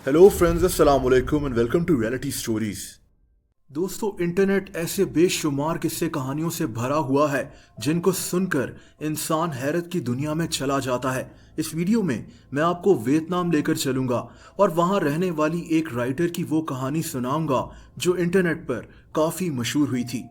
Hello friends, अस्सलाम वालेकुम and welcome to reality stories. दोस्तों, इंटरनेट ऐसे बेशुमार किस्से कहानियों से भरा हुआ है जिनको सुनकर इंसान हैरत की दुनिया में चला जाता है। इस वीडियो में मैं आपको वियतनाम लेकर चलूंगा और वहां रहने वाली एक राइटर की वो कहानी सुनाऊंगा जो इंटरनेट पर काफ़ी मशहूर हुई थी।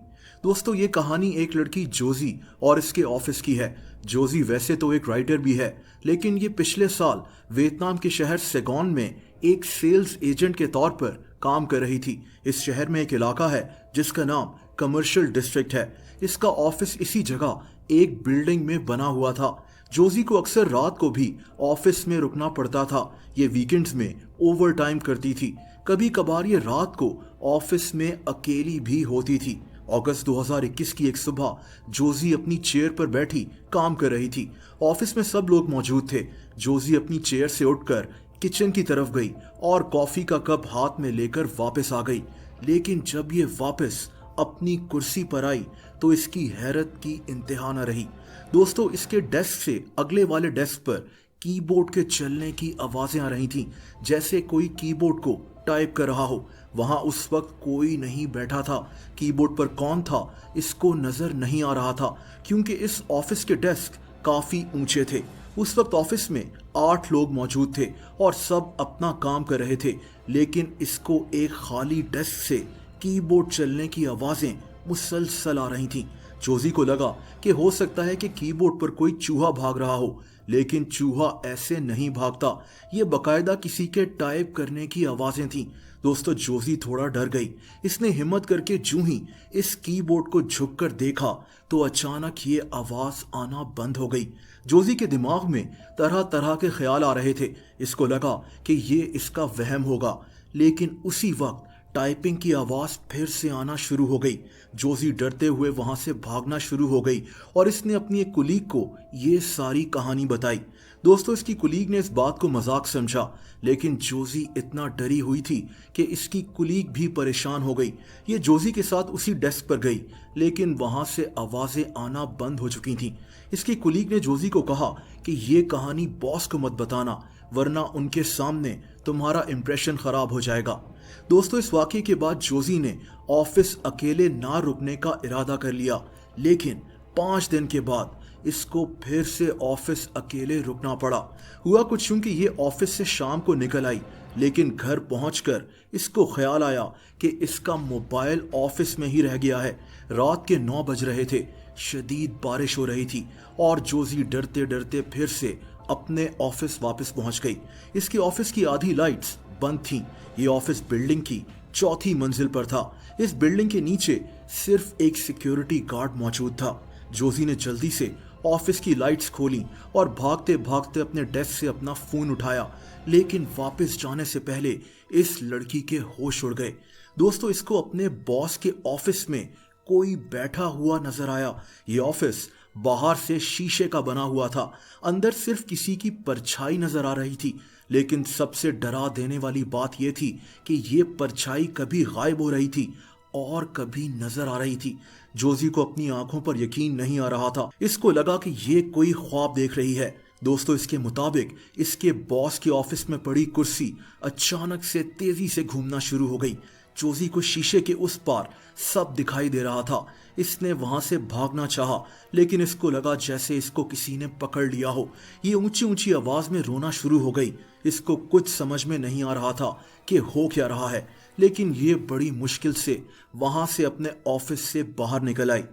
दोस्तों, ये कहानी एक लड़की जोजी और इसके ऑफिस की है। जोजी वैसे तो एक राइटर भी है, लेकिन ये पिछले साल वियतनाम के शहर सेगोन में एक सेल्स एजेंट के तौर पर काम कर रही थी। इस शहर में एक इलाका है जिसका नाम कमर्शियल डिस्ट्रिक्ट है। इसका ऑफिस इसी जगह एक बिल्डिंग में बना हुआ था। जोजी को अक्सर रात को भी ऑफिस में रुकना पड़ता था। ये वीकेंड्स में ओवर टाइम करती थी। कभी कभार ये रात को ऑफिस में अकेली भी होती थी। अगस्त 2021 की एक सुबह जोजी अपनी चेयर पर बैठी काम कर रही थी। ऑफिस में सब लोग मौजूद थे। जोजी अपनी चेयर से उठकर किचन की तरफ गई और कॉफी का कप हाथ में लेकर वापस आ गई। लेकिन जब ये वापस अपनी कुर्सी पर आई तो इसकी हैरत की इंतहा न रही। दोस्तों, इसके डेस्क से अगले वाले डेस्क पर कीबोर्ड के चलने की आवाजें आ रही थीं, जैसे कोई कीबोर्ड को टाइप कर रहा हो। वहां उस वक्त कोई नहीं बैठा था। कीबोर्ड पर कौन था इसको नजर नहीं आ रहा था, क्योंकि इस ऑफिस के डेस्क काफी ऊंचे थे। उस वक्त ऑफिस में 8 लोग मौजूद थे और सब अपना काम कर रहे थे, लेकिन इसको एक खाली डेस्क से कीबोर्ड चलने की आवाजें मुसलसल आ रही थीं। जोजी को लगा कि हो सकता है कि कीबोर्ड पर कोई चूहा भाग रहा हो, लेकिन चूहा ऐसे नहीं भागता। ये बकायदा किसी के टाइप करने की आवाजें थीं। दोस्तों, जोजी थोड़ा डर गई। इसने हिम्मत करके जूं ही इस कीबोर्ड को झुककर देखा तो अचानक ये आवाज आना बंद हो गई। जोजी के दिमाग में तरह तरह के ख्याल आ रहे थे। इसको लगा कि ये इसका वहम होगा, लेकिन उसी वक्त टाइपिंग की आवाज फिर से आना शुरू हो गई। जोजी डरते हुए वहां से भागना शुरू हो गई और इसने अपनी एक कुलीग को ये सारी कहानी बताई। दोस्तों, इसकी कुलीग ने इस बात को मजाक समझा, लेकिन जोजी इतना डरी हुई थी कि इसकी कुलीग भी परेशान हो गई। ये जोजी के साथ उसी डेस्क पर गई, लेकिन वहां से आवाजें आना बंद हो चुकी थीं। इसकी कुलीग ने जोजी को कहा कि ये कहानी बॉस को मत बताना, वरना उनके सामने तुम्हारा इंप्रेशन खराब हो जाएगा। दोस्तों, इस वाकये के बाद जोजी ने ऑफिस अकेले ना रुकने का इरादा कर लिया, लेकिन 5 दिन के बाद इसको फिर से ऑफिस अकेले रुकना पड़ा। हुआ कुछ यूं कि ये ऑफिस से शाम को निकल आई, लेकिन घर पहुंचकर इसको ख्याल आया कि इसका मोबाइल ऑफिस में ही रह गया है। रात के 9 बज रहे थे, शदीद बारिश हो रही थी और जोजी डरते डरते फिर से अपने ऑफिस वापस पहुंच गई। इसकी ऑफिस की आधी लाइट्स बंद थीं। ये ऑफिस बिल्डिंग की 4थी मंजिल पर था। इस बिल्डिंग के नीचे सिर्फ एक सिक्योरिटी गार्ड मौजूद था। जोजी ने जल्दी से ऑफिस की लाइट्स खोली और भागते भागते अपने डेस्क से अपना फोन उठाया, लेकिन वापस जाने से पहले इस लड़की के होश उड़ गए। दोस्तों, इसको अपने बॉस के ऑफिस में कोई बैठा हुआ नजर आया। ये ऑफिस बाहर से शीशे का बना हुआ था, अंदर सिर्फ किसी की परछाई नजर आ रही थी। लेकिन सबसे डरा देने वाली बात यह थी कि ये परछाई कभी गायब हो रही थी और कभी नजर आ रही थी। जोजी को अपनी आंखों पर यकीन नहीं आ रहा था। इसको लगा कि ये कोई ख्वाब देख रही है। दोस्तों, इसके मुताबिक इसके बॉस के ऑफिस में पड़ी कुर्सी अचानक से तेजी से घूमना शुरू हो गई। जोजी को शीशे के उस पार सब दिखाई दे रहा था। इसने वहां से भागना चाहा, लेकिन इसको लगा जैसे इसको किसी ने पकड़ लिया हो। ये ऊंची ऊंची आवाज में रोना शुरू हो गई। इसको कुछ समझ में नहीं आ रहा था कि हो क्या रहा है, लेकिन ये बड़ी मुश्किल से वहां से अपने ऑफिस से बाहर निकल आई।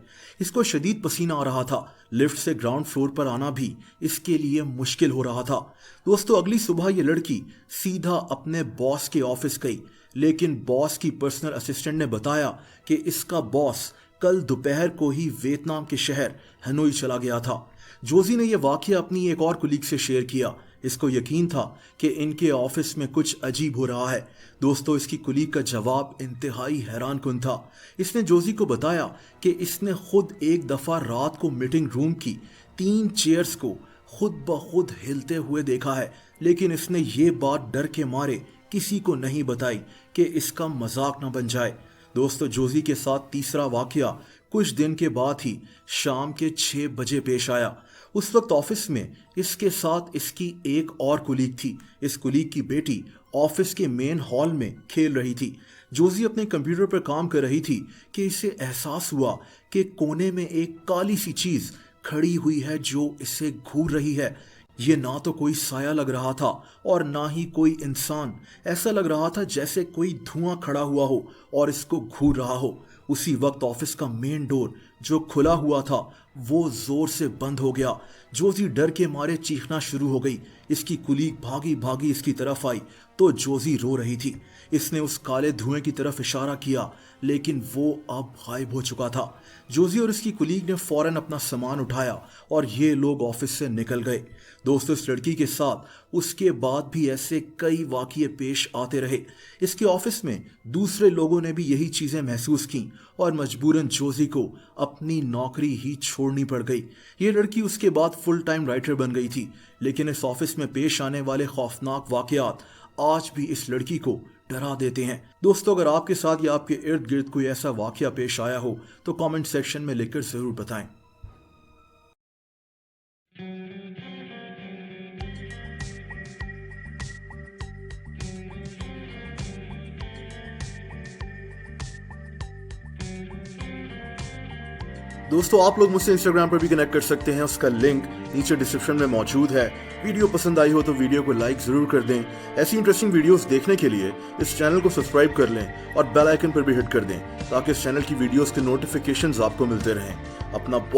इसको शदीद पसीना आ रहा था। लिफ्ट से ग्राउंड फ्लोर पर आना भी इसके लिए मुश्किल हो रहा था। दोस्तों, अगली सुबह ये लड़की सीधा अपने बॉस के ऑफिस गई, लेकिन बॉस की पर्सनल असिस्टेंट ने बताया कि इसका बॉस कल दोपहर को ही वियतनाम के शहर हनोई चला गया था। जोजी ने यह वाकया अपनी एक और कुलीग से शेयर किया। इसको यकीन था कि इनके ऑफिस में कुछ अजीब हो रहा है। दोस्तों, इसकी कुलीग का जवाब इंतहाई हैरानकुन था। इसने जोजी को बताया कि इसने खुद एक दफ़ा रात को मीटिंग रूम की 3 चेयर्स को खुद ब खुद हिलते हुए देखा है, लेकिन इसने ये बात डर के मारे किसी को नहीं बताई कि इसका मजाक न बन जाए। दोस्तों, जोजी के साथ तीसरा वाकया कुछ दिन के बाद ही शाम के 6 बजे पेश आया। उस वक्त ऑफिस में इसके साथ इसकी एक और कुलीग थी। इस कुलीग की बेटी ऑफिस के मेन हॉल में खेल रही थी। जोजी अपने कंप्यूटर पर काम कर रही थी कि इसे एहसास हुआ कि कोने में एक काली सी चीज खड़ी हुई है जो इसे घूर रही है। ये ना तो कोई साया लग रहा था और ना ही कोई इंसान। ऐसा लग रहा था जैसे कोई धुआं खड़ा हुआ हो और इसको घूर रहा हो। उसी वक्त ऑफिस का मेन डोर जो खुला हुआ था वो जोर से बंद हो गया। जोजी डर के मारे चीखना शुरू हो गई। इसकी कुलीग भागी भागी इसकी तरफ आई तो जोजी रो रही थी। इसने उस काले धुएं की तरफ इशारा किया लेकिन वो अब गायब हो चुका था। जोजी और इसकी कुलीग ने फौरन अपना सामान उठाया और ये लोग ऑफिस से निकल गए। दोस्तों, इस लड़की के साथ उसके बाद भी ऐसे कई वाकये पेश आते रहे। इसके ऑफिस में दूसरे लोगों ने भी यही चीजें महसूस की और मजबूरन जोजी को अपनी नौकरी ही छोड़नी पड़ गई। ये लड़की उसके बाद फुल टाइम राइटर बन गई थी। लेकिन इस ऑफिस में पेश आने वाले खौफनाक वाकयात आज भी इस लड़की को डरा देते हैं। दोस्तों, अगर आपके साथ या आपके इर्द गिर्द कोई ऐसा वाकया पेश आया हो तो कमेंट सेक्शन में लिखकर जरूर बताएं। दोस्तों, आप लोग मुझसे इंस्टाग्राम पर भी कनेक्ट कर सकते हैं। उसका लिंक नीचे डिस्क्रिप्शन में मौजूद है। वीडियो पसंद आई हो तो वीडियो को लाइक जरूर कर दें। ऐसी इंटरेस्टिंग वीडियोस देखने के लिए इस चैनल को सब्सक्राइब कर लें और बेल आइकन पर भी हिट कर दें ताकि इस चैनल की वीडियोस के नोटिफिकेशंस आपको मिलते रहें। अपना